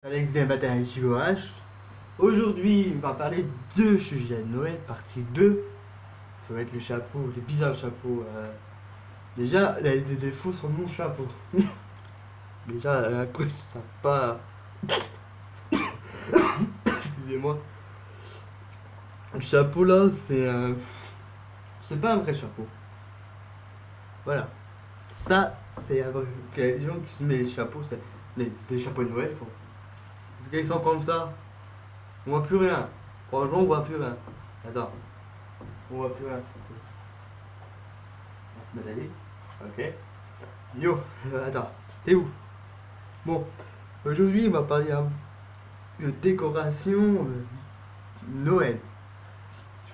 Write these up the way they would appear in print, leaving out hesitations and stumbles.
Alex Matin JOH. Aujourd'hui, on va parler de sujets de Noël, partie 2. Ça va être le chapeau, les bizarres chapeaux. Déjà, il y a des défauts sur mon chapeau. Déjà, la couche, ça pas. Excusez-moi. Le chapeau là, c'est pas un vrai chapeau. Voilà. Ça, c'est un vrai. Les gens qui se mettent les chapeaux, c'est les chapeaux de Noël sont. Parce qu'ils sont comme ça. On voit plus rien. Franchement, on voit plus rien. Attends. On voit plus rien. On se met à aller. Ok. Yo, attends. T'es où? Bon. Aujourd'hui, on va parler de décoration Noël.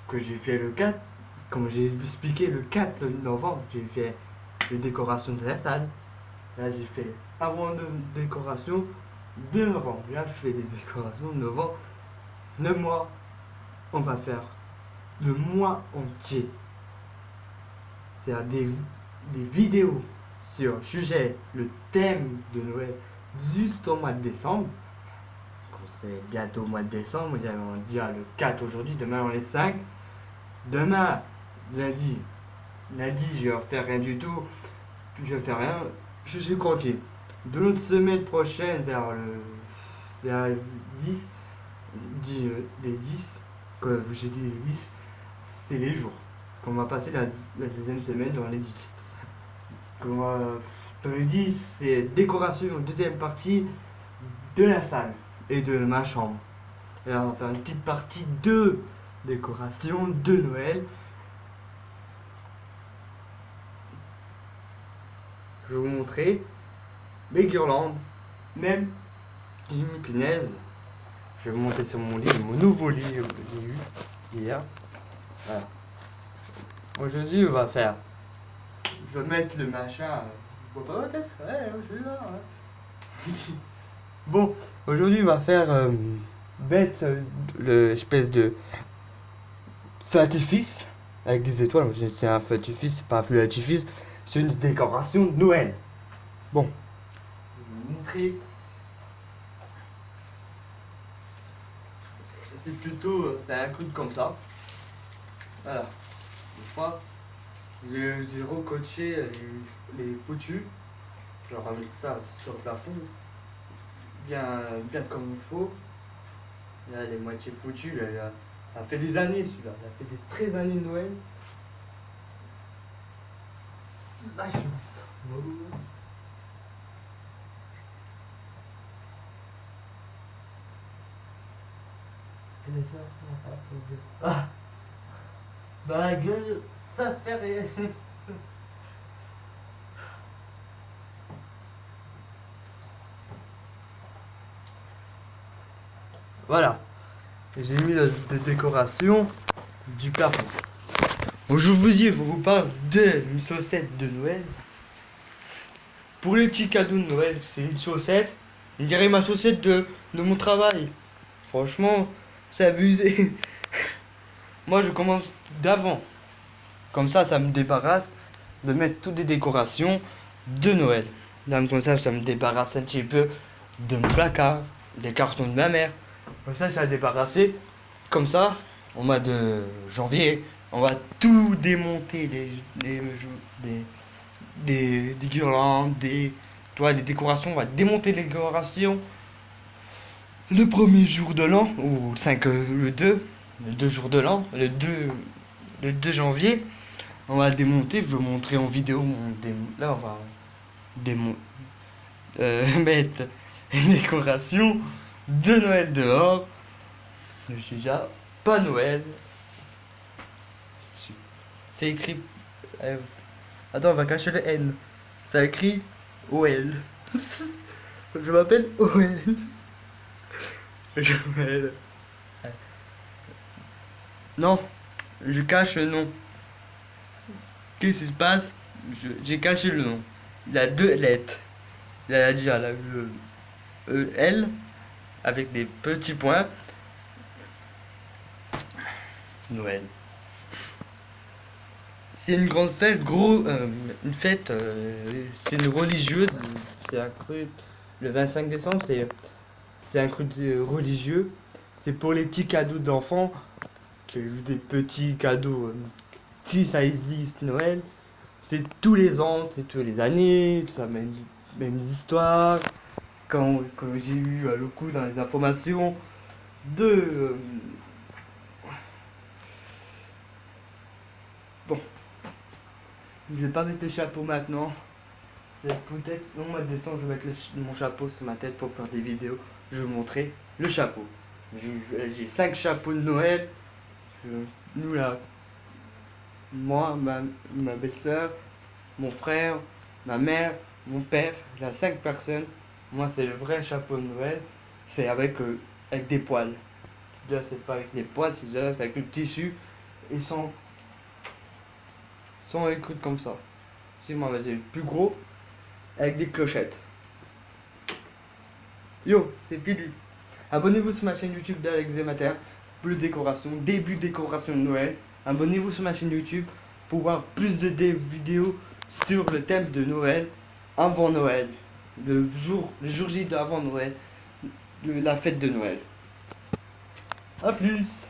Que j'ai fait le 4. Comme j'ai expliqué le 4 novembre, j'ai fait les décorations de la salle. Là, j'ai fait avant de décoration de novembre. Là, je fais les décorations de novembre. Le mois, on va faire le mois entier. Faire des vidéos sur le sujet, le thème de Noël, juste au mois de décembre. C'est bientôt au mois de décembre, on dit le 4 aujourd'hui, demain on est 5. Demain, lundi, je vais faire rien du tout, je fais rien, je suis tranquille. De l'autre semaine prochaine, vers le 10, les 10, que j'ai dit les 10, c'est les jours qu'on va passer la deuxième semaine dans les 10. Dans les 10, c'est décoration, deuxième partie de la salle et de ma chambre. Et là, on va faire une petite partie de décoration de Noël. Je vais vous montrer mes guirlandes, même j'ai mis punaise. Je vais vous montrer sur mon lit, mon nouveau lit que j'ai eu hier. Voilà. Aujourd'hui, on va faire. Je vais mettre le machin. Vous voyez pas ma tête? Ouais, je suis là. Ouais. Bon, aujourd'hui, on va faire mettre l'espèce de feu d'artifice avec des étoiles. C'est un feu d'artifice, c'est pas un feu d'artifice, c'est une décoration de Noël. Bon, je vais vous montrer. C'est plutôt, c'est un truc comme ça. Voilà. Je crois. J'ai recoché les foutus. Je vais remettre ça sur le plafond. Bien comme il faut. Là, elle est moitié foutue. Elle a fait des années celui-là. Elle a fait des 13 années de Noël. Là, je... Ah, bah gueule, ça fait rien. Voilà, j'ai mis la décoration du plafond. Aujourd'hui, je vous parle d'une chaussette de Noël. Pour les petits cadeaux de Noël, c'est une chaussette. On dirait ma chaussette de mon travail. Franchement, c'est abusé. Moi, je commence d'avant. Comme ça me débarrasse de mettre toutes les décorations de Noël. Donc, comme ça me débarrasse un petit peu de mon placard, des cartons de ma mère. Comme ça a débarrassé. Comme ça, au mois de janvier, on va tout démonter, des guirlandes, des décorations. On va démonter les décorations le premier jour de l'an, ou le 2 jours de l'an, le 2 janvier. On va démonter, je vais vous montrer en vidéo. Là, on va mettre une décoration de Noël dehors. Je suis déjà pas Noël. C'est écrit. Attends, on va cacher le N. Ça écrit OL. Je m'appelle OL. Je m'appelle. Non, je cache le nom. Qu'est-ce qui se passe? J'ai caché le nom. Il a 2 lettres. Il a déjà le L avec des petits points. Noël. C'est une grande fête, une fête, c'est une religieuse, c'est accru le 25 décembre, c'est un truc religieux. C'est pour les petits cadeaux d'enfants. Qu'il y a eu des petits cadeaux. Si ça existe, Noël. C'est tous les ans, c'est tous les années. Ça même histoires. Quand j'ai eu le coup dans les informations de. Bon, je vais pas mettre le chapeau maintenant. C'est peut-être au mois de décembre, je vais mettre mon chapeau sur ma tête pour faire des vidéos. Je vais vous montrer le chapeau. J'ai 5 chapeaux de Noël. Nous là, moi, ma belle-sœur, mon frère, ma mère, mon père, là 5 personnes. Moi c'est le vrai chapeau de Noël. C'est avec des poils. Celui-là c'est pas avec des poils, celui-là c'est avec le tissu et sans écrute comme ça. Si moi c'est le plus gros avec des clochettes. Yo, c'est Pilu. Abonnez-vous sur ma chaîne YouTube d'Alex Matin pour les décorations, début décoration de Noël. Abonnez-vous sur ma chaîne YouTube pour voir plus de vidéos sur le thème de Noël avant Noël. Le jour J d'avant Noël, la fête de Noël. A plus.